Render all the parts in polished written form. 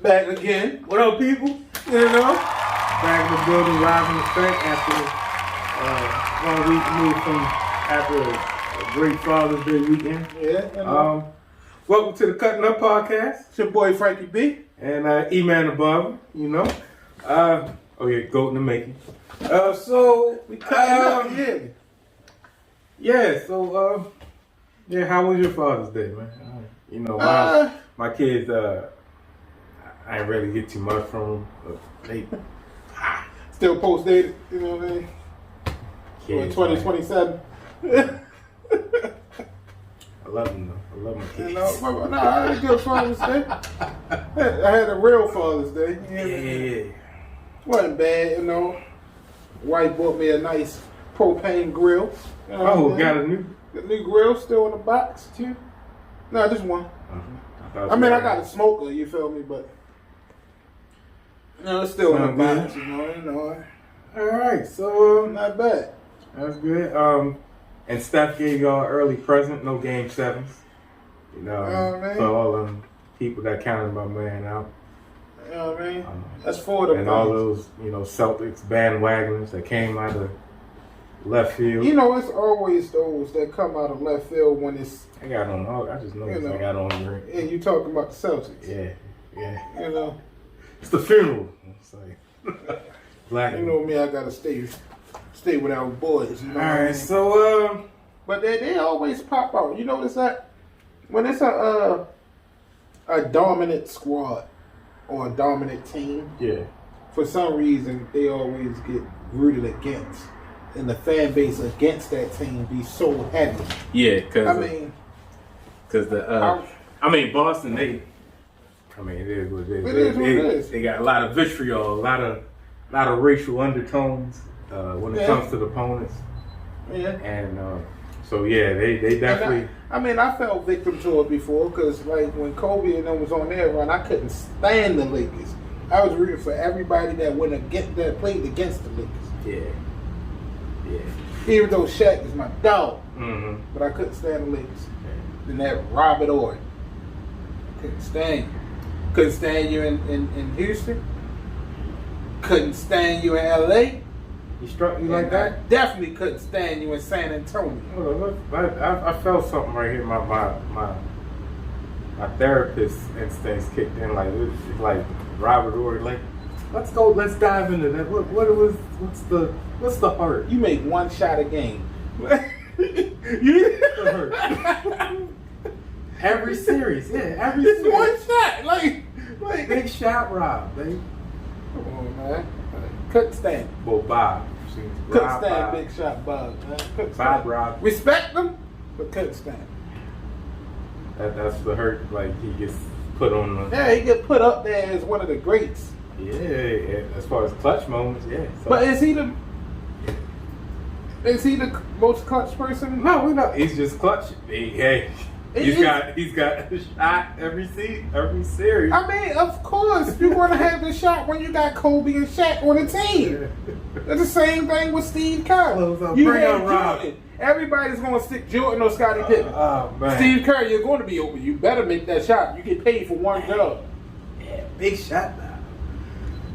back again. What up, people? You know, back in the building, live in effect after 1 week removed from after a great Father's Day weekend. Yeah. You know. Welcome to the CUTT N UP Podcast. It's your boy Frankie B. And Eman The Barber, you know. Oh yeah, goat in the making. So we cutting up, yeah. Yeah, so yeah, how was your Father's Day, man? You know, my kids, I didn't really get too much from them. But they still post dated, you know what I mean? Kids, 2027. I love them though. I love my kids. You know, no, I had a good Father's Day. I had a real Father's Day. Yeah. Wasn't bad, you know. Wife bought me a nice propane grill. You know Got a new grill still in the box too. No, just one. I got a smoker, you feel me, but it's still in the box, you know. All right, so not bad. That's good. And Steph gave y'all an early present, no game 7s. You know, for all them people that counted my man out. You know what I mean? That's for them. And all those, Celtics bandwagoners that came out of left field. You know, it's always those that come out of left field when it's. I just know I got on your. And you talking about the Celtics? Yeah. You know, it's the funeral. It's like black. You know me, I gotta stay with our boys. You know all right, so but they always pop out. You notice that when it's a dominant squad or a dominant team. Yeah. For some reason, they always get rooted against. And the fan base against that team be so heavy. Yeah, because Boston, it is what it is. It is what it is. They got a lot of vitriol, a lot of racial undertones when it comes to the opponents. Yeah. And so they definitely. I fell victim to it before because like when Kobe and them was on their run, I couldn't stand the Lakers. I was rooting for everybody that played against the Lakers. Yeah. Even though Shaq is my dog, mm-hmm. but I couldn't stand the Lakers. Then that Robert Ory, couldn't stand you. Couldn't stand you in Houston. Couldn't stand you in LA. He struck you like that? Definitely couldn't stand you in San Antonio. I felt something right here. My therapist instincts kicked in like Robert Ory. Like, let's dive into that. What's the hurt? You make one shot a game. Every series, every series. series. One shot, like big shot, Rob, baby. Come on, man. Couldn't stand. Well, Bob. Couldn't stand big shot Bob, man. Bob, Rob. Respect them, but couldn't stand. That's the hurt. Like he gets put on the. Yeah, he get put up there as one of the greats. Yeah. As far as clutch moments, yeah. So. But is he the most clutch person? No, we know he's just clutch. He's got a shot every series. I mean, of course, you're gonna have the shot when you got Kobe and Shaq on the team. That's the same thing with Steve Kerr. Bring on Rob. Everybody's gonna stick Jordan or Scottie Pippen. Oh man, Steve Kerr, you're going to be open. You better make that shot. You get paid for one job. Yeah, big shot now.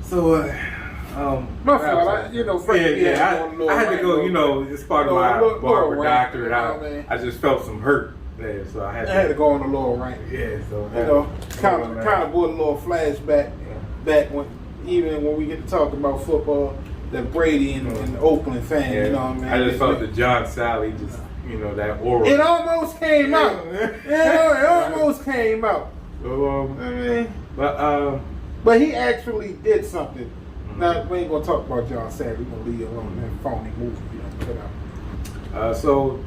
So, my fault. I had to go. It's part of my barber doctorate. I just felt some hurt there, so I had to go on the little rank. Yeah, so kind of brought a little flashback back when we get to talk about football. That Brady and Oakland fan, you know what I mean? I just felt the John Sally, just that aura. It almost came out. It almost came out. So but he actually did something. Now we ain't gonna talk about John Sally. We're gonna leave it alone. That phony movie put out. So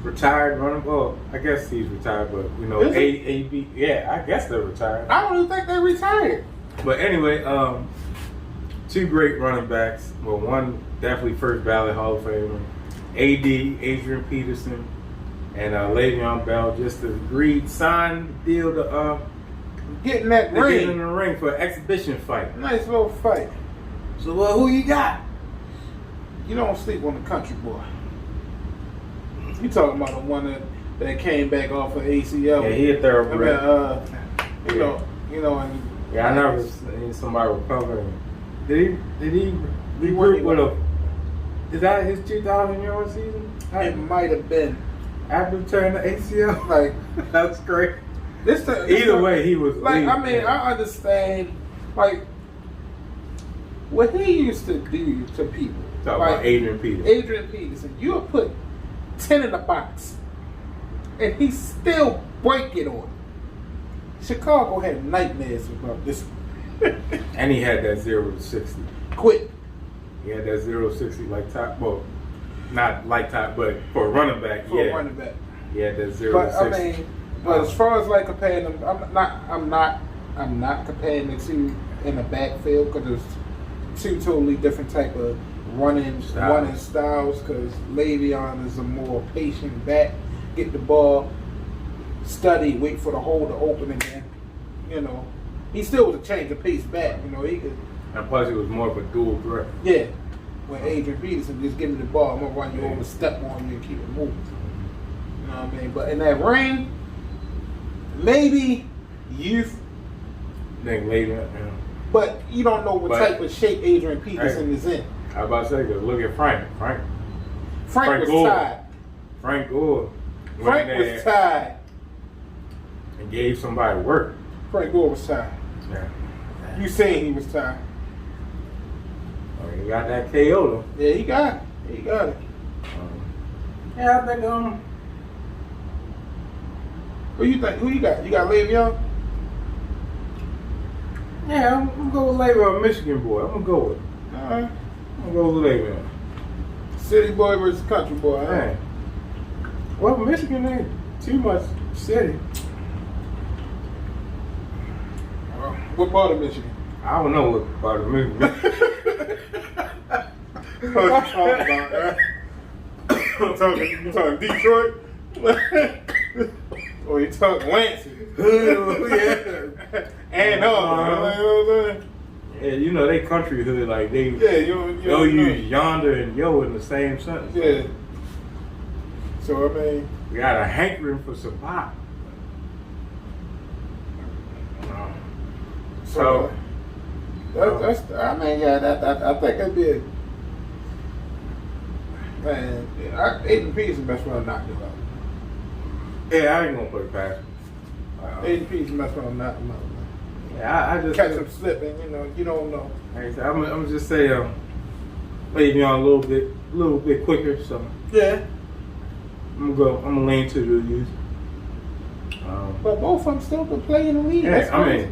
retired running. Well, I guess he's retired, but AB. Yeah, I guess they're retired. I don't even think they retired. But anyway, two great running backs. Well, one definitely first ballot Hall of Famer. AD, Adrian Peterson, and Le'Veon Bell just agreed, signed the deal to get in that ring. Get in the ring for an exhibition fight. Nice little fight. So, who you got? You don't sleep on the country boy. You talking about the one that came back off of ACL? Yeah, he a thoroughbred. And Yeah, I never seen somebody recovering. Did he regroup with a? Is that his 2,000-yard season? It might have been After turning the ACL? like That's great. Either way, he was like. elite, I mean, man. I understand like what he used to do to people. Talk like about Adrian Peterson. Adrian Peterson, you would put 10 in the box, and he still break it on. Chicago had nightmares about this. And he had that 0-60. Quick. He had that 0-60 like top. Well, not like top, but for a running back, For a running back. He had that 0-60. But I mean, but as far as like comparing them, I'm not comparing the two in the backfield because there's two totally different type of running styles. Because Le'Veon is a more patient back, get the ball, study, wait for the hole to open again. You know, he still was a change of pace back. You know, he could. And plus, he was more of a dual threat. Yeah. When Adrian Peterson just give me the ball, I'm gonna run you over, step on you, and keep it moving. You know what I mean? But in that ring, maybe youth. Then later, But you don't know what type of shape Adrian Peterson is in. I was about to say, because look at Frank. Frank was Gore. tired. Frank Gore. Frank was tired. And gave somebody work. Frank Gore was tired. Yeah. You saying he was tired? Oh, he got that KO though. Yeah, he got it. He got it. Yeah, I think Who you think? Who you got? You got Le'Veon? Yeah, I'm gonna go with Le'Veon, Michigan boy. I'm gonna go with. All right. I'm gonna go with Le'Veon. City boy versus country boy. Huh? Man. Well, Michigan ain't too much city. What part of Michigan? I don't know what part of Michigan. What you talking about? You talking Detroit? Or you talking Lansing? Yeah. And you know what I'm saying? Yeah, you know they country hood like they. Yeah, they'll use yonder and yo in the same sentence. Yeah. So I mean, we got a hankering for some pop. So that's I mean, yeah, I think it'd be. Man, Aiden Peterson best friend knocked him out. Yeah, I ain't gonna put it past him. Aiden Peterson best friend knocked him out. Yeah, I just catch him slipping. You know, you don't know. Like I'm gonna just say Le'Veon a little bit quicker. So yeah, I'm gonna lean to the use. But both of them still can play in the league. Yeah, That's crazy.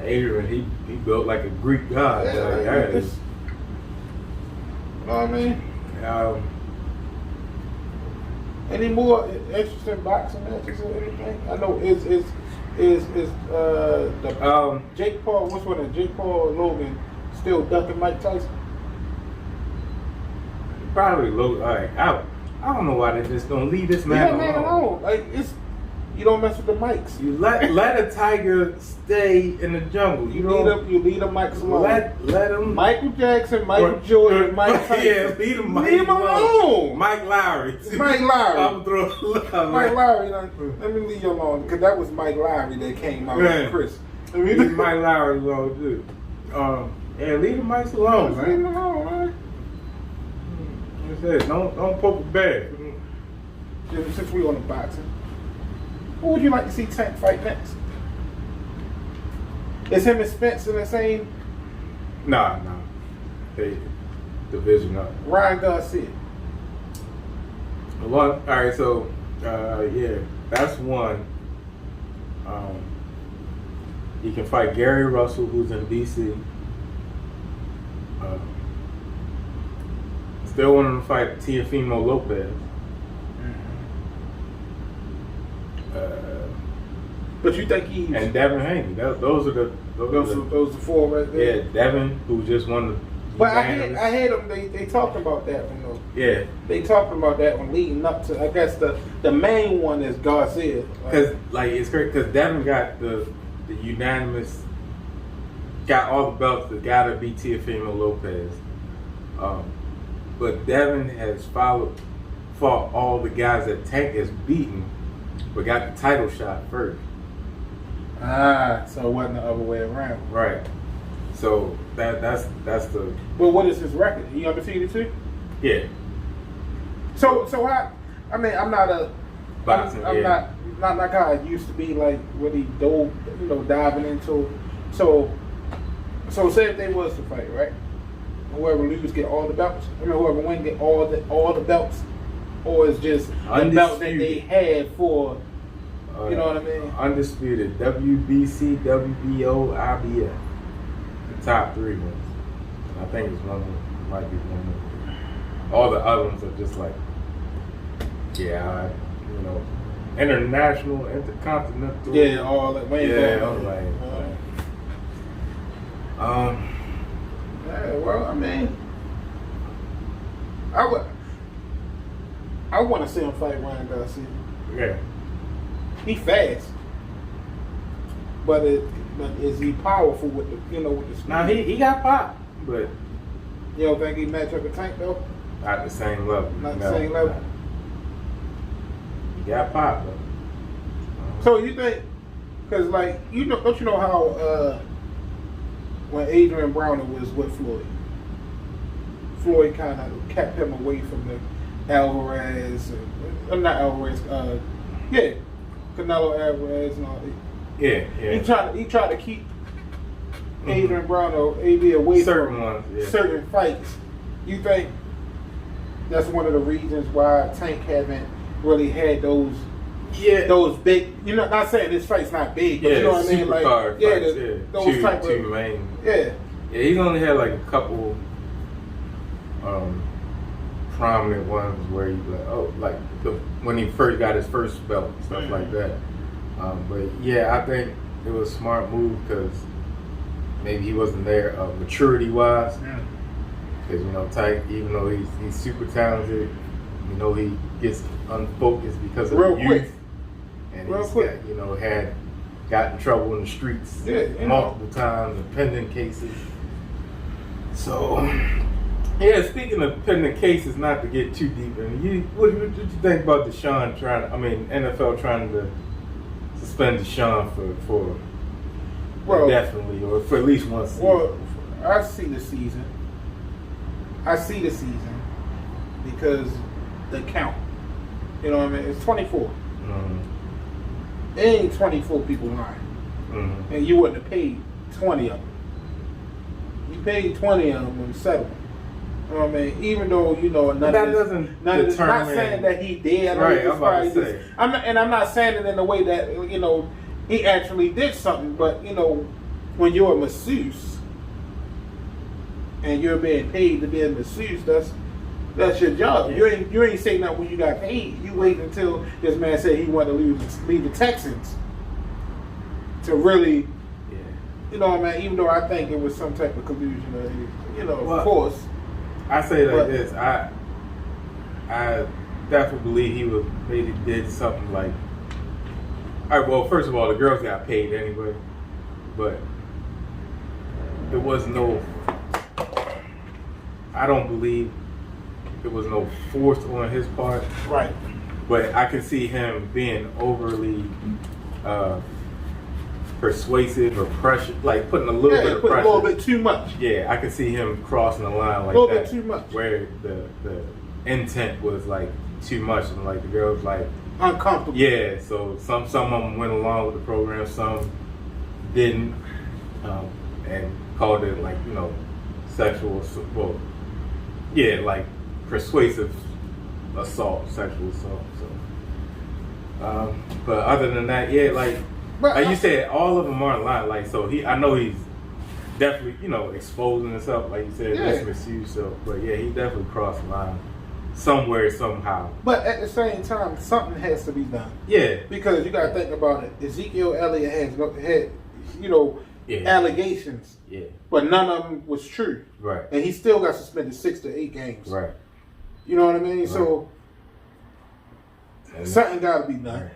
Adrian, he built like a Greek god. Yeah, Like, you know what I mean? Any more interesting boxing matches or anything? I know is the Jake Paul. What's one of Jake Paul and Logan still ducking Mike Tyson? Probably low. Like I don't know why they just don't leave this man alone. Like you don't mess with the mics. You let a tiger stay in the jungle. You leave the mics alone. Let him. Michael Jackson, Michael Jordan, Mike Tyson. Yeah, leave him alone. Mike Lowry. Mike Lowry. I'm throwing Mike Lowry. Let me leave you alone because that was Mike Lowry that came out with Chris. Leave Mike Lowry alone too. Yeah, leave the mics alone, man. Leave him alone, man. Like I said, don't poke the bear. Since we on the boxing, who would you like to see Tank fight next? Is him and Spence in the same? Nah. They division up. Ryan Garcia. All right, so yeah, that's one. He can fight Gary Russell, who's in DC. Still wanting to fight Teofimo Lopez. But you think he's and Devin Haney? Those are the four right there. Yeah, Devin, who just won the. But I heard them. They talked about that one though. Yeah, they talked about that one leading up to. I guess the main one is Garcia. Because it's great because Devin got the unanimous, got all the belts. The guy to beat Teofimo Lopez. But Devin has fought all the guys that Tank has beaten, but got the title shot first. So it wasn't the other way around. Right. So that's the. Well, what is his record? He undefeated too? Yeah. So I mean, I'm not a Boxing. I'm not like how I used to be, like really diving into. So say if they was to fight, right? Whoever lose get all the belts. Whoever win get all the belts, or it's just the belt that they had for. You know what I mean? Undisputed. WBC, WBO, IBF. The top 3 ones. I think it's one more. Might be one more. All the other ones are just like, international, intercontinental. Yeah, all that. I'm like. Yeah, well, I mean, I want to see him fight Ryan Garcia. Yeah. He fast, but is he powerful with the speed? Now he got pop, but you don't think he match up with Tank though? Not the same level. Not the same level. He got pop though. So you think? Because don't you know how when Adrian Broner was with Floyd kind of kept him away from the Alvarez, not Alvarez. Canelo Alvarez and all that. Yeah. He tried to keep Adrian Brown or AB away from certain fights. You think that's one of the reasons why Tank haven't really had those big? Not saying this fight's not big, but you know what I mean? Like, those type of main. Yeah, he's only had like a couple prominent ones where he's like, when he first got his first belt and stuff like that. But yeah, I think it was a smart move because maybe he wasn't there maturity wise. Because Tank, even though he's super talented, he gets unfocused because of the youth, and he's got in trouble in the streets multiple times, and pending cases. So. Yeah, speaking of pending cases, not to get too deep in, what did you think about Deshaun NFL trying to suspend Deshaun for definitely, or for at least one season? Well, I see the season because the count. You know what I mean? It's 24. Mm-hmm. It ain't 24 people lying. Mm-hmm. And you wouldn't have paid 20 of them. You paid 20 of them and settled. You know what I mean? Even though that doesn't determine. Not saying that he did. Right, I'm about to say. I'm not saying it in the way that he actually did something. But when you're a masseuse and you're being paid to be a masseuse, that's your job. Yeah. You ain't saying that when you got paid. You wait until this man said he wanted to leave the Texans to really. Yeah. You know what I mean? Even though I think it was some type of collusion, of course. I say it like this. I definitely believe he did something like. All right. Well, first of all, the girls got paid anyway, but there was no. I don't believe there was no force on his part. Right. But I can see him being overly persuasive or pressure, like putting a little bit of pressure. A little bit too much. Yeah, I can see him crossing the line like that. A little bit too much. Where the intent was like too much, and like the girl was like uncomfortable. Yeah, so some of them went along with the program, some didn't, and called it like sexual. Well, yeah, like persuasive assault, sexual assault. So, but other than that, yeah, like you said, all of them aren't lying. Like, so I know he's definitely, exposing himself, like you said, this misuse. So, but yeah, he definitely crossed the line somewhere, somehow. But at the same time, something has to be done. Yeah, because you got to think about it. Ezekiel Elliott had allegations. Yeah, but none of them was true. Right, and he still got suspended 6 to 8 games. Right. You know what I mean? Right. So something got to be done. Right.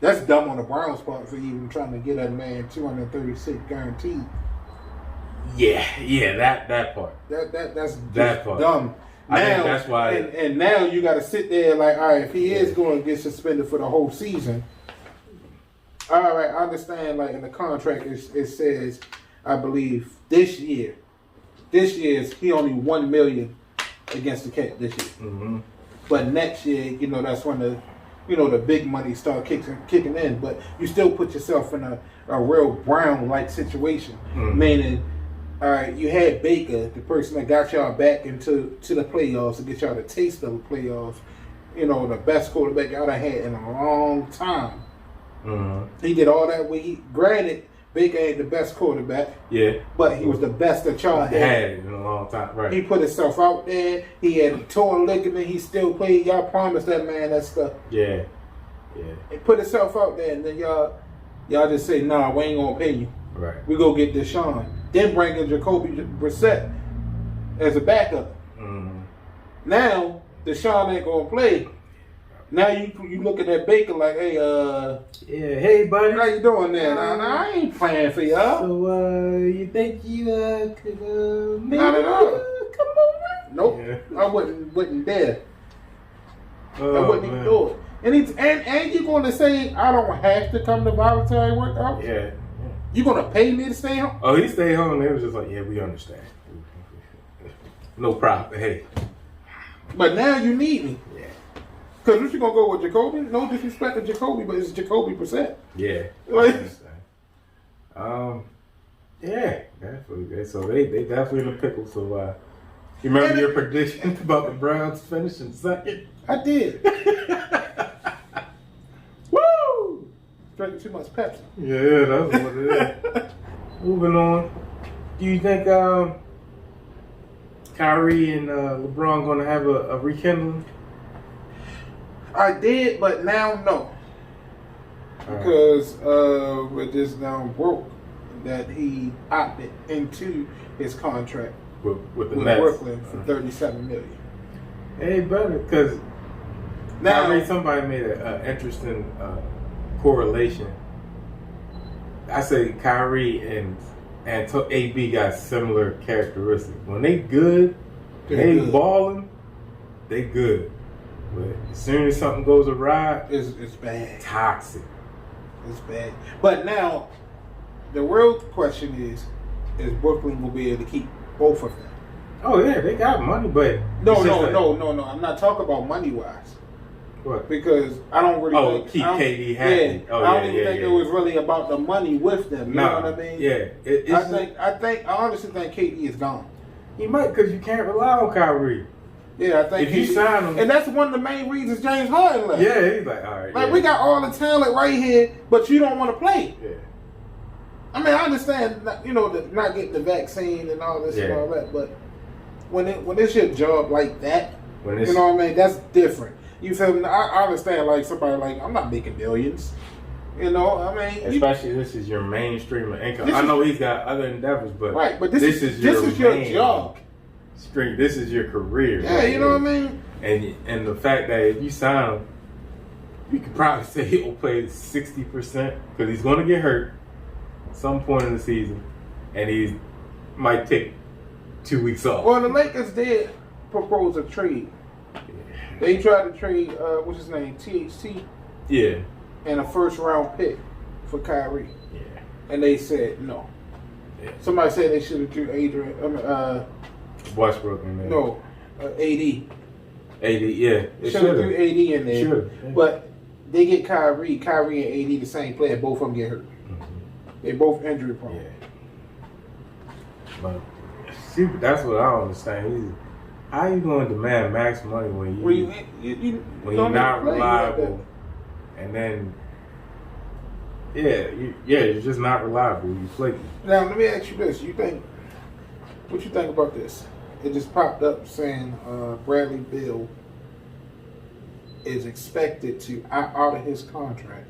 That's dumb on the Browns' part for even trying to get that man 236 guaranteed. Yeah, that part. That's that part. Dumb. I think that's why. And now you got to sit there like, all right, if he is going to get suspended for the whole season, All right, I understand. Like in the contract, it says, I believe this year is he only $1 million against the cap this year. Mm-hmm. But next year, that's when the big money start kicking in. But you still put yourself in a real Brown-like situation, meaning, all right, you had Baker, the person that got y'all back into the playoffs to get y'all the taste of the playoffs. The best quarterback y'all done had in a long time. Mm-hmm. He did all that. Granted, Baker ain't the best quarterback. Yeah. But he was the best that y'all had in a long time. Right. He put himself out there. He had a torn ligament. He still played. Y'all promised that man that stuff. Yeah. Yeah. He put himself out there, and then y'all just say, nah, we ain't gonna pay you. Right. We go get Deshaun. Then bring in Jacoby Brissett as a backup. Mm-hmm. Now Deshaun ain't gonna play. Now you looking at Baker like, hey, yeah, hey, buddy, how you doing there? Nah, I ain't playing for y'all. So, you think you could maybe not at all. Come over? Nope, yeah. I wouldn't dare. I wouldn't even do it. And you're going to say I don't have to come to voluntary workouts? Yeah. You going to pay me to stay home? Oh, he stayed home. They was just like, yeah, we understand. No problem. Hey. But now you need me. Yeah. Because what you going to go with Jacoby? No disrespect to Jacoby, but it's Jacoby Brissett. Yeah. Like, yeah, definitely. So they definitely in the pickle. So you remember your prediction about the Browns finishing second? I did. Woo! Drinking too much Pepsi. Yeah, that's what it is. Moving on. Do you think Kyrie and LeBron going to have a rekindling? I did, but now no. Because with this down broke that he opted into his contract with Nets. Brooklyn for $37 million. Hey, better, because now somebody made an interesting correlation. I say Kyrie and AB got similar characteristics. When they good, they balling, they good. But as soon as something goes awry, it's bad. Toxic. It's bad. But now, the real question is Brooklyn will be able to keep both of them? Oh yeah, they got money, but no. I'm not talking about money wise. What? Because I don't really keep KD happy. Yeah, I don't even think it was really about the money with them. You know what I mean? Yeah. I honestly think KD is gone. He might, because you can't rely on Kyrie. Yeah, I think if you sign him, and that's one of the main reasons James Harden left. Yeah, he's like, all right. Like we got all the talent right here, but you don't want to play. Yeah. I mean, I understand, not getting the vaccine and all this and all that, but when it's your job like that, you know what I mean? That's different. You feel me? I understand, like somebody like I'm not making millions. You know, I mean, especially this is your mainstream of income. I know he's got other endeavors, but this is your job. Stream. This is your career. Yeah, you know what I mean. And the fact that if you sign him, you could probably say he'll play 60% because he's going to get hurt at some point in the season, and he might take 2 weeks off. Well, the Lakers did propose a trade. Yeah. They tried to trade what's his name, THT. Yeah. And a first round pick for Kyrie. Yeah. And they said no. Yeah. Somebody said they should have drew Westbrook in there. No, AD. AD, yeah. They should have threw AD in there. Sure. Yeah. But they get Kyrie and AD the same player. Both of them get hurt. Mm-hmm. They both injury prone. Yeah. But see, that's what I don't understand. How you going to demand max money when you're not reliable, and then you're just not reliable. You flaky. Now let me ask you this: what you think about this? It just popped up saying Bradley Beal is expected to out of his contract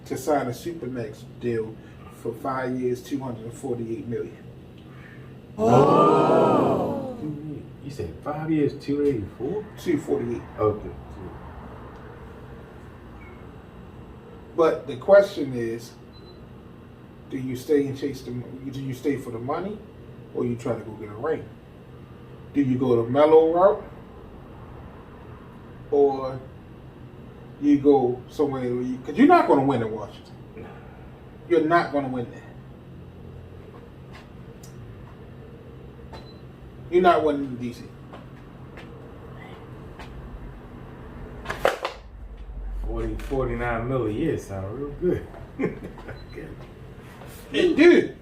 to sign a Supermax deal for 5 years, $248 million. Oh. You said 5 years, 284? 248. Okay. But the question is, do you stay and chase do you stay for the money, or you try to go get a ring? Do you go the mellow route, or you go somewhere because you're not going to win in Washington. You're not going to win that. You're not winning in DC. 49 mil a year sound real good. Okay. It did.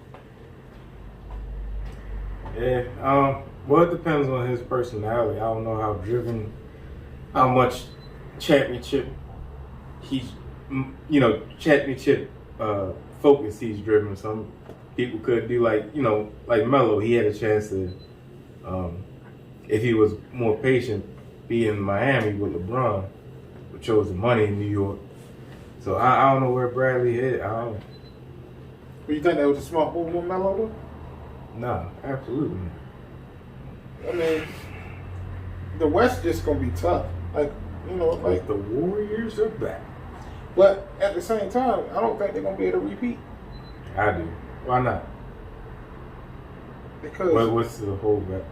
Yeah. Well, it depends on his personality. I don't know how much championship championship focus he's driven. Some people could do like Melo. He had a chance to, if he was more patient, be in Miami with LeBron, but chose the money in New York. So I don't know where Bradley hit. I don't. But you think that was a smart move on Melo? No, absolutely not. I mean, the West just gonna be tough. Like the Warriors are back. But at the same time, I don't think they're gonna be able to repeat. I do. Why not? Because what's the holdback?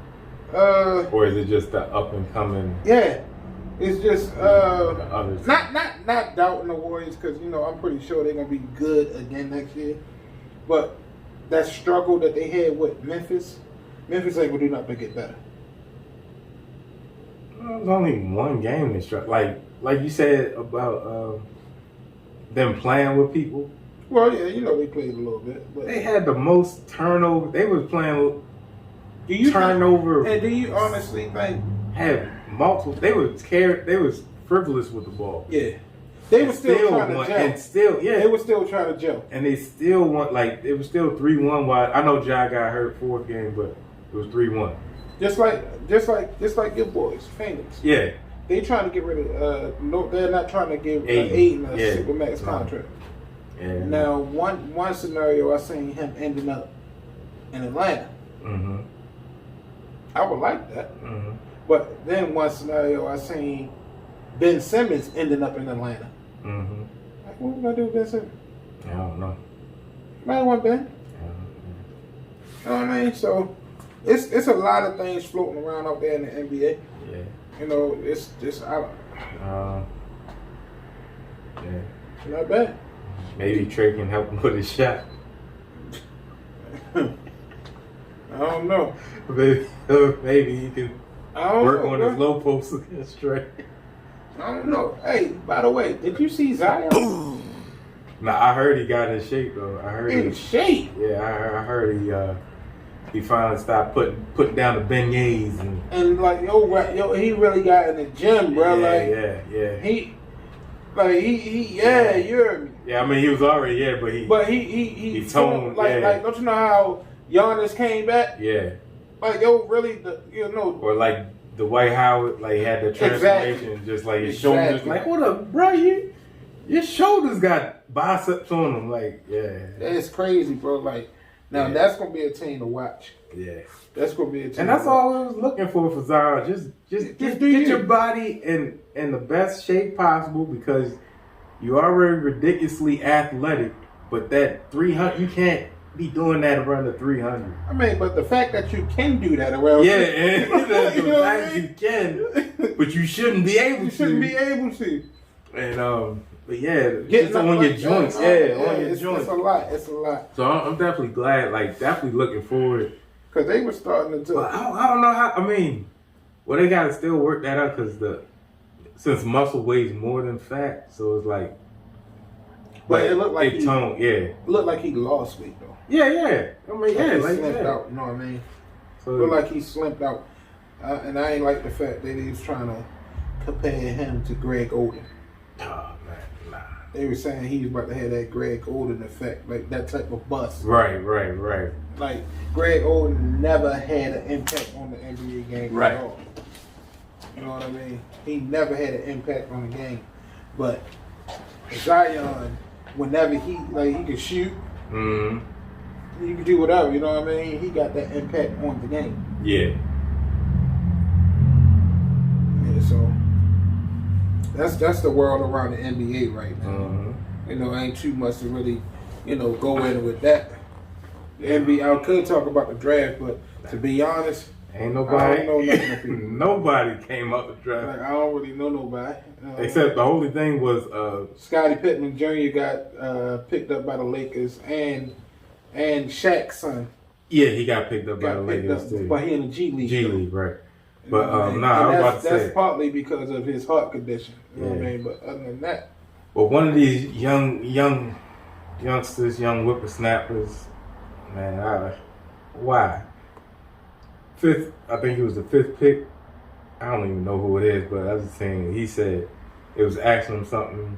Or is it just the up and coming? Yeah, it's just others. Not doubting the Warriors because I'm pretty sure they're gonna be good again next year. But that struggle that they had with Memphis ain't gonna do nothing to get better. Well, it was only one game they struck. Like you said about them playing with people. Well, yeah, they played a little bit. But they had the most turnover. They was playing turnover. And do you honestly think had multiple? They was frivolous with the ball. Yeah, they were still trying to gel. And still, yeah, they were still trying to gel. And they still won. Like it was still 3-1. While I know Ja got hurt fourth game, but it was 3-1. Just like your boys, Phoenix. Yeah. They trying to get rid of. No, they're not trying to give Aiden a supermax contract. Yeah. Now, one scenario I seen him ending up in Atlanta. Mm-hmm. I would like that. Mm-hmm. But then one scenario I seen Ben Simmons ending up in Atlanta. Mm-hmm. Like, what we gonna do with Ben Simmons? I don't know. Might want Ben. You know what I mean? So it's a lot of things floating around out there in the NBA. Yeah. It's just I don't. Yeah. Not bad. Maybe Trey can help him with his shot. I don't know. Maybe he can work on his low post against Trey. I don't know. Hey, by the way, did you see Zion? Nah, I heard he got in shape though. I heard in shape. Yeah, I heard he finally stopped putting down the beignets and like yo, he really got in the gym, bro. Yeah. He you heard me. Yeah, I mean he was already but he toned like don't you know how Giannis came back? Yeah. Like really or like the Dwight Howard had the transformation, just like his shoulders. Like what up, bro? Your shoulders got biceps on them. Like that's crazy, bro. Like. Now that's gonna be a team to watch. Yeah, that's gonna be a team. And that's all I was looking for Zion. Just get your body in the best shape possible because you're already ridiculously athletic. But that 300, you can't be doing that around the 300. I mean, but the fact that you can do that around and the fact you can, but you shouldn't be able to. You shouldn't be able to. And but just on your joints, on your joints. It's a lot. So I'm definitely glad, definitely looking forward. Because they were starting to. But I don't know how. I mean, they got to still work that out because since muscle weighs more than fat, so it's like. But it looked like It looked like he lost weight though. Yeah. I mean, he slimped out. You know what I mean? So looked like he slimped out, and I ain't like the fact that he was trying to compare him to Greg Oden. Oh man. They were saying he was about to have that Greg Oden effect, like that type of bust. Right. Like Greg Oden never had an impact on the NBA game at all. You know what I mean? He never had an impact on the game. But Zion, whenever he could shoot, he could do whatever. You know what I mean? He got that impact on the game. Yeah. So. That's the world around the NBA right now. Mm-hmm. Ain't too much to really, go in with that. The NBA, I could talk about the draft, but to be honest, Ain't nobody. I don't know nothing of people. Nobody came up the draft. Like, I don't really know nobody. Except the only thing was Scottie Pippen Jr. got picked up by the Lakers and Shaq's son. Yeah, he got picked up by the Lakers too. But he in the G League. G League, right. But I was about to say that's partly because of his heart condition. You know what I mean? But other than that. But one of these youngsters, young whippersnappers, man, why? Fifth, I think he was the 5th pick. I don't even know who it is, but I was just saying, he said it was asking him something.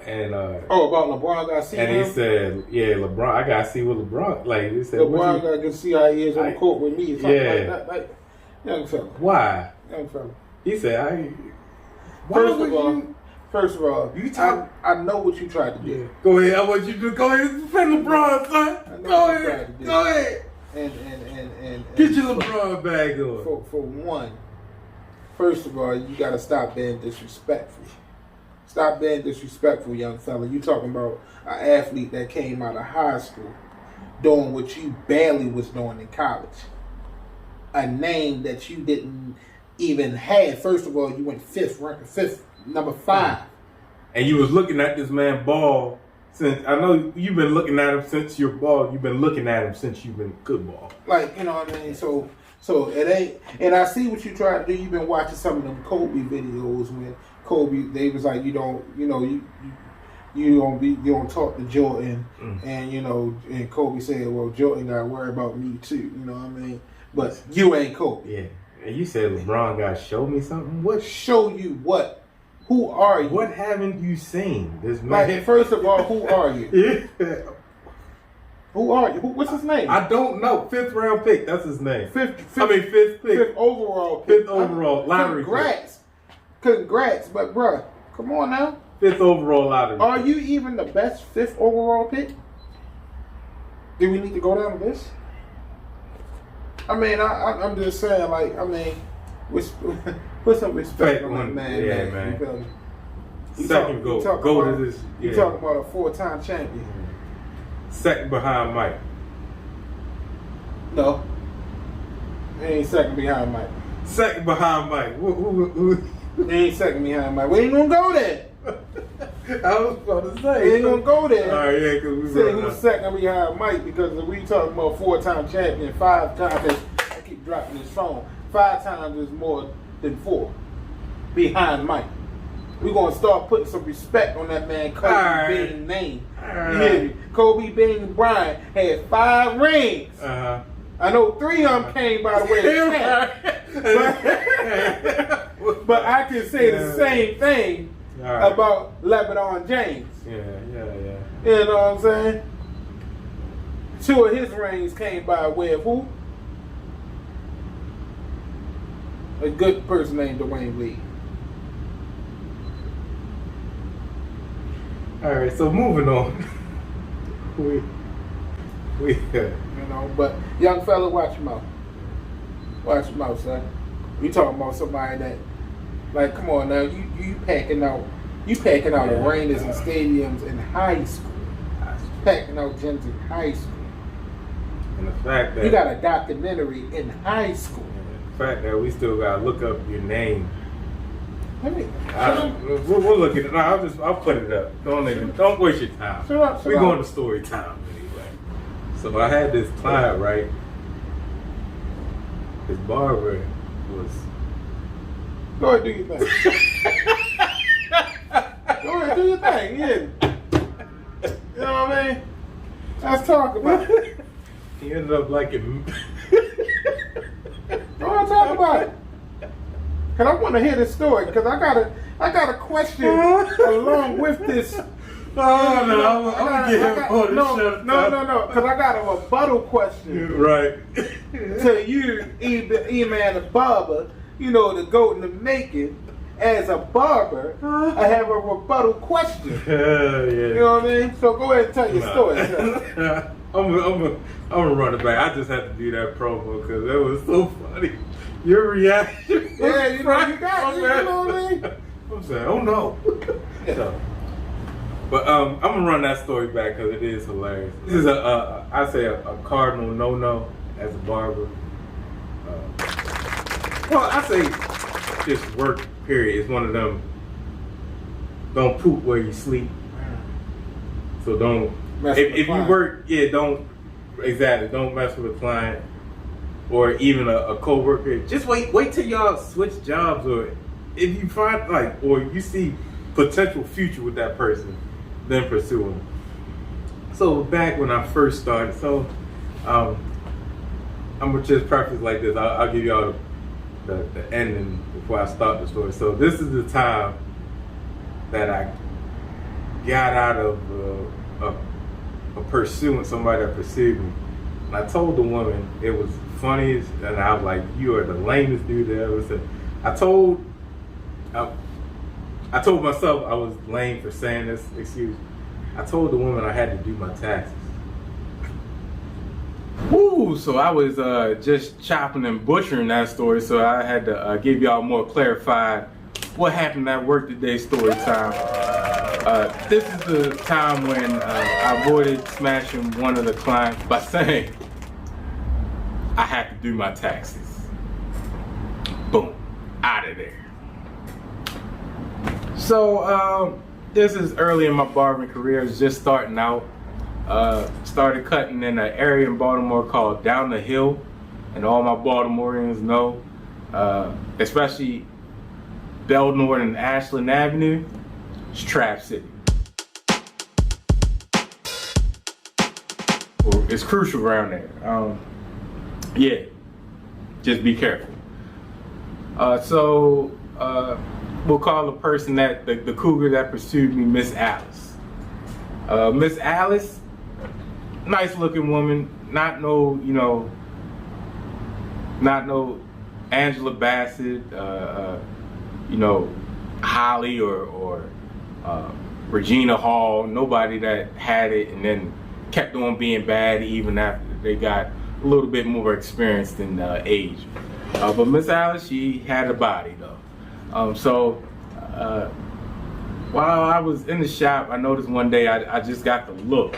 And about LeBron, I see him. And he said, "Yeah, LeBron, I gotta see what LeBron like." He said, "LeBron gotta see how he is on the court with me." Something like that, like young fella. Why? Young fella. He said, First of all, you talk. I know what you tried to do. Yeah. Go ahead. I want you to go ahead and defend LeBron, son. Go ahead. And get your LeBron bag on. For one, first of all, you gotta stop being disrespectful. Stop being disrespectful, young fella. You talking about an athlete that came out of high school doing what you barely was doing in college. A name that you didn't even have. First of all, you went fifth, number 5. And you was looking at this man ball since, I know you've been looking at him since your ball. You've been looking at him since you've been good ball. Like, you know what I mean? So it ain't, and I see what you try to do. You've been watching some of them Kobe videos when Kobe, they was like, you don't talk to Jordan, and and Kobe said, well, Jordan got to worry about me too. You know what I mean? But you ain't Kobe. Yeah. And you said LeBron got to show me something. What? Show you what? Who are you? What haven't you seen? This man. Like, first of all, who are you? Yeah. Who are you? What's his name? I don't know. 5th round pick. That's his name. 5th pick. 5th overall pick. 5th overall lottery. Congrats, but bruh, come on now. 5th overall lottery. Are you even the best 5th overall pick? Do we need to go down to this? I mean, I'm just saying, like, I mean, put some respect on that man. Yeah, man. You feel me? Second go to this. You talking about a 4-time champion? Second behind Mike. No, he ain't second behind Mike. Second behind Mike. Who? He ain't second behind Mike. We ain't gonna go there. I was about to say. We ain't gonna go there. All right, yeah, because we say who's second behind Mike, because we talking about 4-time champion, 5 times. I keep dropping this phone. 5 times is more than 4 behind Mike. We're gonna start putting some respect on that man Kobe Bean name. You hear me? Kobe Bean Bryant had 5 rings. I know 3 of them came by the way of but I can say the same thing about LeBron James. Yeah. You know what I'm saying? 2 of his rings came by way of who? A good person named Dwayne Wade. All right, so moving on. But young fella, watch your mouth. Watch your mouth, son. We talking about somebody that, like, come on now, you packing out arenas and stadiums in high school. Packing out gyms in high school. And the fact that you got a documentary in high school. The fact that we still gotta look up your name. We'll look at it. No, I'll put it up. Don't waste your time. We're going to story time anyway. So I had this client, right? His barber was. Go ahead, do your thing. Go ahead, do your thing. Yeah. You know what I mean? Let's talk about it. He ended up liking. Go ahead, talk about it. Cause I want to hear this story. Cause I got a question along with this. I'm gonna get him on the show. No. Cause I got a rebuttal question. Right. To you, Eman The Barber. You know, the goat in the making. As a barber, I have a rebuttal question. Yeah. You know what I mean? So go ahead and tell your story. I'm gonna run it back. I just had to do that promo because that was so funny. Your reaction. Yeah, you got it. You know what I mean? I'm saying, oh no. So, but I'm gonna run that story back because it is hilarious. This is I say a cardinal no as a barber. well, I say just work, period. It's one of them, don't poop where you sleep. So don't, if you work, don't mess with a client or even a co-worker. Just wait till y'all switch jobs, or if you find or you see potential future with that person, then pursue them. So back when I first started, I'm gonna just preface like this. I'll give y'all the ending before I start the story. So this is the time that I got out of pursuing somebody that pursued me. And I told the woman it was funniest, and I was like, "You are the lamest dude that ever said." I told myself I was lame for saying this excuse. I told the woman I had to do my taxes. Woo! So I was just chopping and butchering that story, so I had to give y'all more clarified what happened at work today story time. This is the time when I avoided smashing one of the clients by saying I had to do my taxes. Boom, out of there. So this is early in my barbering career. I was just starting out. Started cutting in an area in Baltimore called Down the Hill, and all my Baltimoreans know, especially Belnord and Ashland Avenue, it's Trap City. It's crucial around there. Yeah, just be careful. So we'll call the person that the cougar that pursued me Miss Alice. Miss Alice, nice looking woman, not no Angela Bassett, Holly or Regina Hall, nobody that had it and then kept on being bad even after they got a little bit more experienced in age. But Miss Alice, she had a body though. While I was in the shop, I noticed one day I just got the look.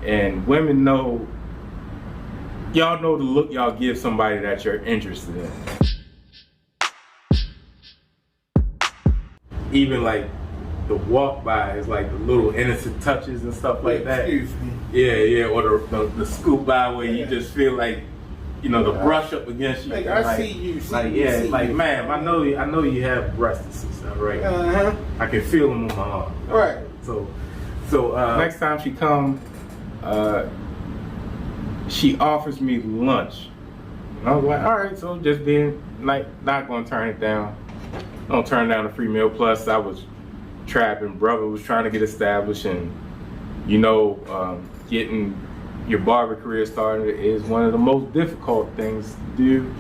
And women know, y'all know the look y'all give somebody that you're interested in. Even like the walk by is like the little innocent touches and stuff like that. Excuse me. Yeah, or the scoop by where you just feel like, the brush up against you. I see you. Ma'am, I know you have breast disease, all right? I can feel them on my arm. Right. So next time she comes, she offers me lunch. And I was like, all right, so just being not gonna turn it down. Don't turn down the free meal. Plus, I was trapping. Brother was trying to get established, and getting your barber career started is one of the most difficult things to do,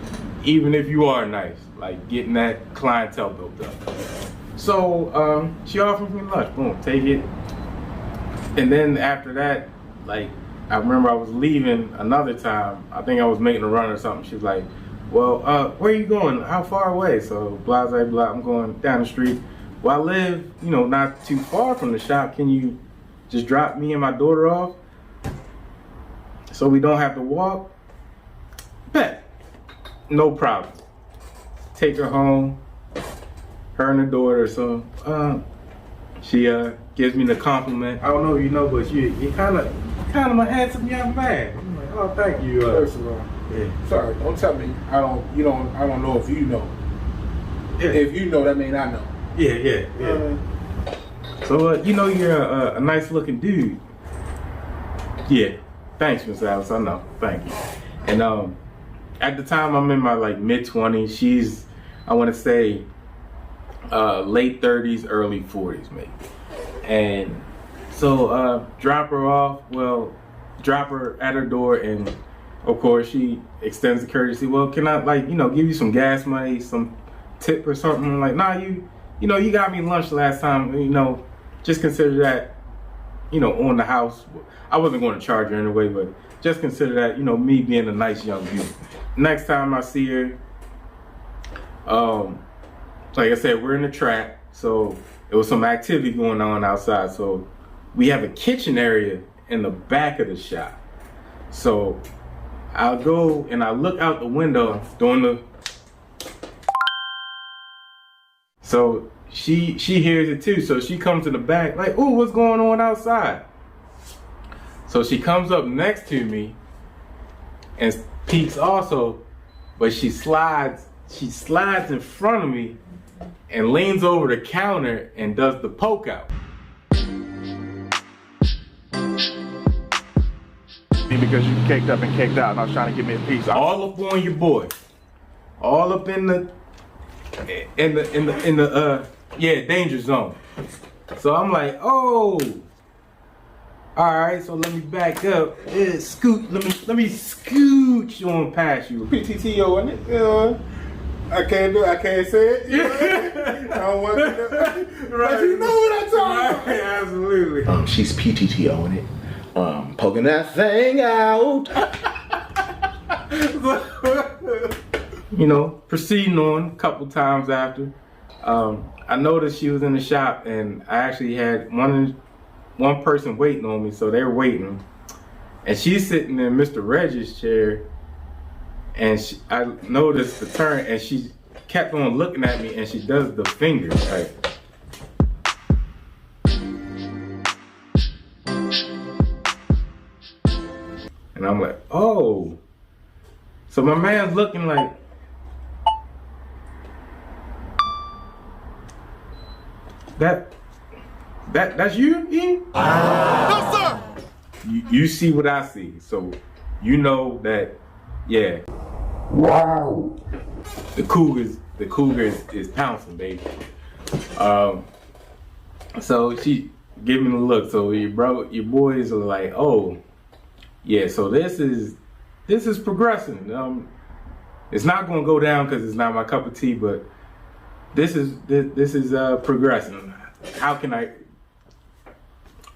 even if you are nice. Like getting that clientele built up. So she offered me lunch. Boom, take it. And then after that, I remember I was leaving another time. I think I was making a run or something. She was like, well, where are you going? How far away? So blah, blah, blah. I'm going down the street. Well, I live, not too far from the shop. Can you just drop me and my daughter off so we don't have to walk? Bet. No problem. Take her home, her and her daughter. So she gives me the compliment. I don't know if you know, but you're kind of a handsome young man. I'm like, oh, thank you. First of all, yeah. Sorry, don't tell me. I don't know if you know. Yeah. If you know, that mean I know. Yeah. So you're a nice looking dude. Yeah. Thanks, Miss Alice. I know. Thank you. And at the time, I'm in my mid-20s. She's, I want to say, late 30s, early 40s, maybe. And so drop her off. Well, drop her at her door, and of course she extends the courtesy. Well, can I give you some gas money, some tip or something? I'm like, nah, you got me lunch last time. Just consider that, on the house. I wasn't going to charge her anyway, but just consider that, me being a nice young beauty. Next time I see her, like I said, we're in the trap, so there was some activity going on outside. So we have a kitchen area in the back of the shop. So I'll go and I look out the window doing the. So she hears it too. So she comes in the back like, "Ooh, what's going on outside?" So she comes up next to me and peeks also, but she slides in front of me and leans over the counter and does the poke out. Because you caked up and caked out and I was trying to give me a piece. All up on your boy. All up in the danger zone. So I'm like, oh, all right. So let me back up. Scoot. Let me scooch on past you. PTTO in it. I can't say it. I don't want to. Right. But you know what I'm talking about. Absolutely. She's PTTO in it. Poking that thing out. You know, proceeding on a couple times after, I noticed she was in the shop, and I actually had one person waiting on me, so they're waiting, and she's sitting in Mr. Reggie's chair, and I noticed the turn, and she kept on looking at me, and she does the finger like. And I'm like, oh. So my man's looking like, that's you, E? No, sir! You see what I see, so you know that, yeah. Wow. The cougar is pouncing, baby. So she give me the look. So your boys are like, oh, yeah. So this is progressing. It's not gonna go down because it's not my cup of tea, but this is progressing. How can I?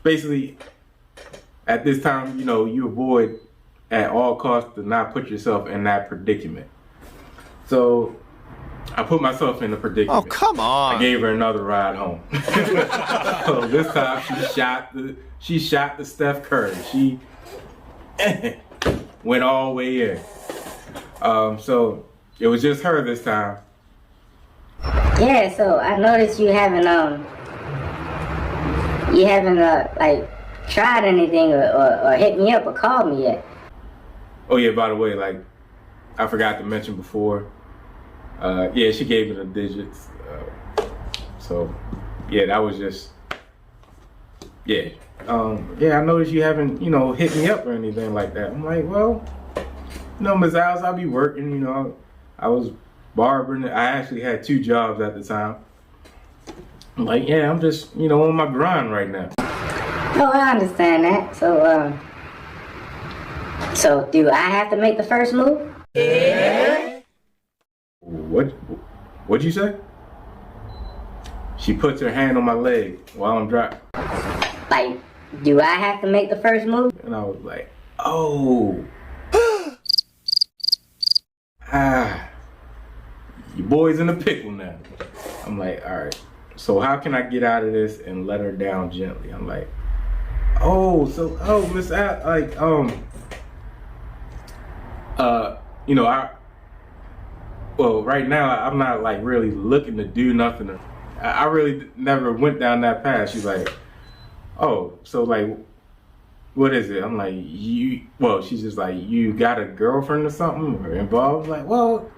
Basically, at this time, you know, you avoid at all costs to not put yourself in that predicament. So I put myself in a predicament. Oh, come on. I gave her another ride home. So this time she shot the Steph Curry. She went all the way in. So it was just her this time. Yeah, so I noticed you haven't like tried anything or hit me up or called me yet. Oh yeah, by the way, like I forgot to mention before. Yeah, she gave me the digits. So yeah, that was just yeah. Yeah, I noticed you haven't, you know, hit me up or anything like that. I'm like, well, you know, Ms. Alice, I'll be working, you know. I was barbering. I actually had 2 jobs at the time. I'm like, yeah, I'm just, you know, on my grind right now. Oh, I understand that. So do I have to make the first move? Yeah. What'd you say? She puts her hand on my leg while I'm dropping. Like, do I have to make the first move? And I was like, oh. Your boy's in a pickle now. I'm like, all right. So how can I get out of this and let her down gently? I'm like, Miss Al, like, you know, well, right now I'm not like really looking to do nothing. I really never went down that path. She's like, oh, so like, what is it? I'm like, she's just like, you got a girlfriend or something or involved? I'm like, well,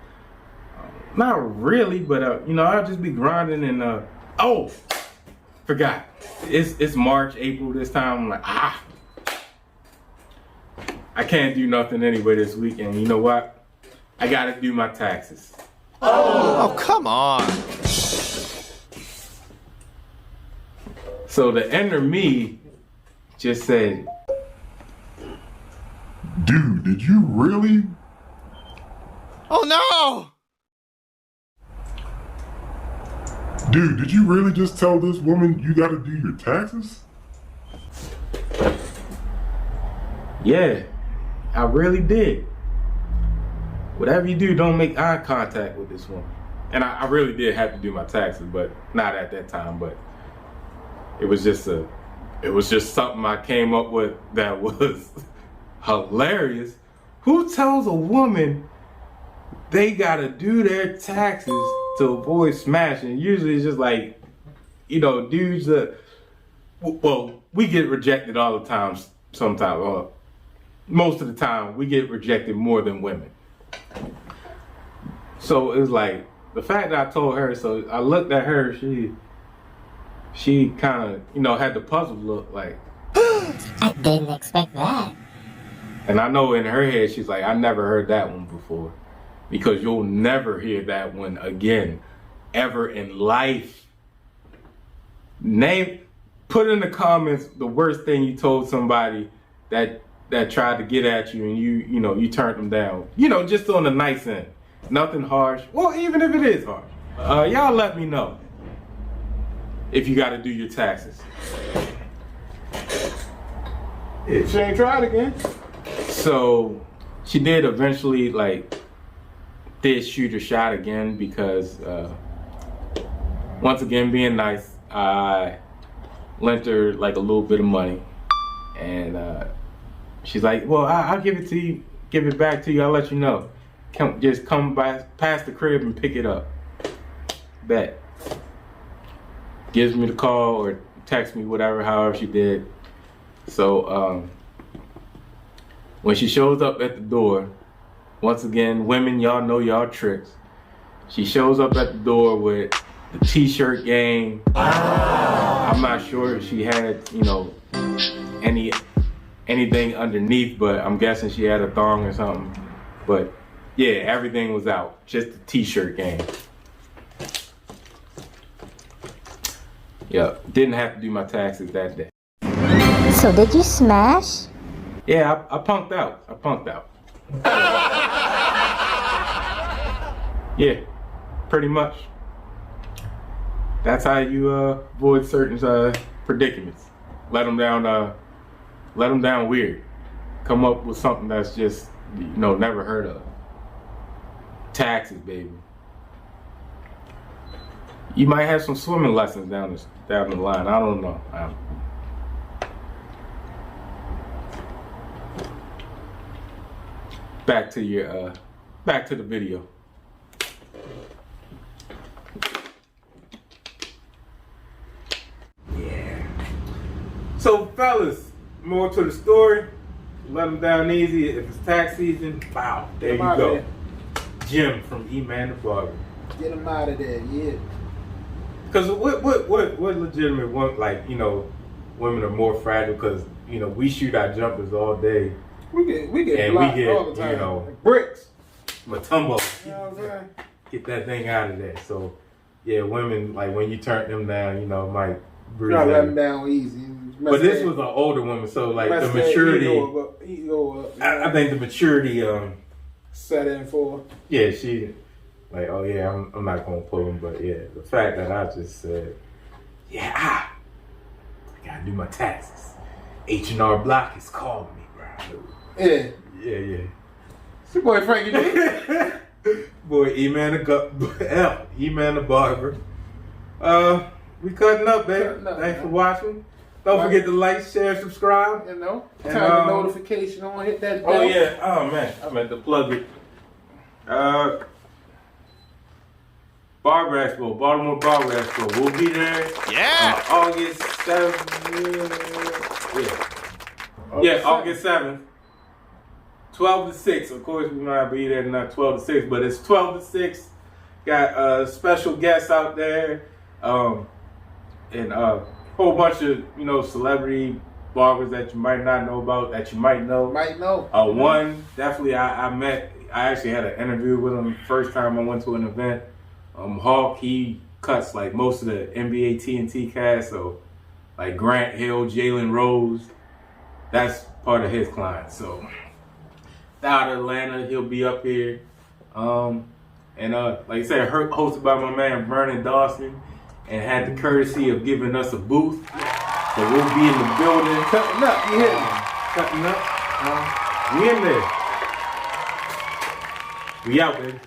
not really, but you know, I'll just be grinding and forgot. It's March, April this time. I'm like, I can't do nothing anyway this weekend. You know what? I gotta do my taxes. Oh, come on. So the inner me just said, dude, did you really? Oh, no. Dude, did you really just tell this woman you gotta do your taxes? yeah, I really did. Whatever you do, don't make eye contact with this woman. And I really did have to do my taxes, but not at that time. But it was just something I came up with that was hilarious. Who tells a woman they gotta do their taxes to avoid smashing? Usually it's just like, you know, dudes that, well, we get rejected all the time sometimes. Most of the time, we get rejected more than women. So it was like, the fact that I told her, so I looked at her, she kind of, you know, had the puzzled look like. I didn't expect that. And I know in her head, she's like, I never heard that one before. Because you'll never hear that one again, ever in life. Put in the comments the worst thing you told somebody that tried to get at you and you turned them down. You know, just on the nice end. Nothing harsh. Well, even if it is harsh. Y'all let me know if you got to do your taxes. She ain't tried again. So she did eventually did shoot her shot again because once again being nice, I lent her a little bit of money, and she's like, well, I'll give it to you, give it back to you, I'll let you know. Just come by past the crib and pick it up. Bet. Gives me the call or text me, whatever, however she did. So when she shows up at the door, once again, women, y'all know y'all tricks. She shows up at the door with the t-shirt gang. I'm not sure if she had, anything underneath, but I'm guessing she had a thong or something. But yeah, everything was out, just the t-shirt gang. Yeah, didn't have to do my taxes that day. So did you smash? Yeah, I punked out. Yeah, pretty much. That's how you avoid certain predicaments. Let them down weird. Come up with something that's just, never heard of. Taxes, baby. You might have some swimming lessons down the line. I don't know. Back to the video. Yeah. So fellas, more to the story. Let them down easy. If it's tax season, wow, there you go. Jim from Eman The Barber. Get them out of there, yeah. Cause what legitimate one, women are more fragile because we shoot our jumpers all day. We get blocked all the time. Like bricks. Matumbo. You know what I'm saying? Get that thing out of there. So yeah, women, when you turn them down, might bruise. You gotta let them down easy. But this was an older woman, so the maturity. Ego up, I think the maturity set in for. Yeah, she oh yeah, I'm not gonna pull him, but yeah, the fact that I just said, yeah, I gotta do my taxes. H&R Block is calling me, bro. Yeah. It's your boy Frankie B. Boy, Eman The Barber. We cutting up, baby. Thanks for watching. Don't forget to like, share, subscribe. Turn the notification on, hit that bell. Oh yeah, oh man, I meant to plug it. Barber Expo, Baltimore Barber Expo. We'll be there. Yeah. August 7th. Yeah, August 7th. 12 to 6. Of course, we might be there not 12 to 6, but it's 12 to 6. Got special guests out there. And a whole bunch of, celebrity barbers that you might not know about, that you might know. One, definitely I actually had an interview with him the first time I went to an event. Hawk, he cuts most of the NBA TNT cast, so Grant Hill, Jalen Rose, that's part of his clients. So out of Atlanta, he'll be up here. And like I said, hosted by my man Vernon Dawson, and had the courtesy of giving us a booth. So we'll be in the building. Cutting up, you hear me? Cutting up. We in there. We out, baby.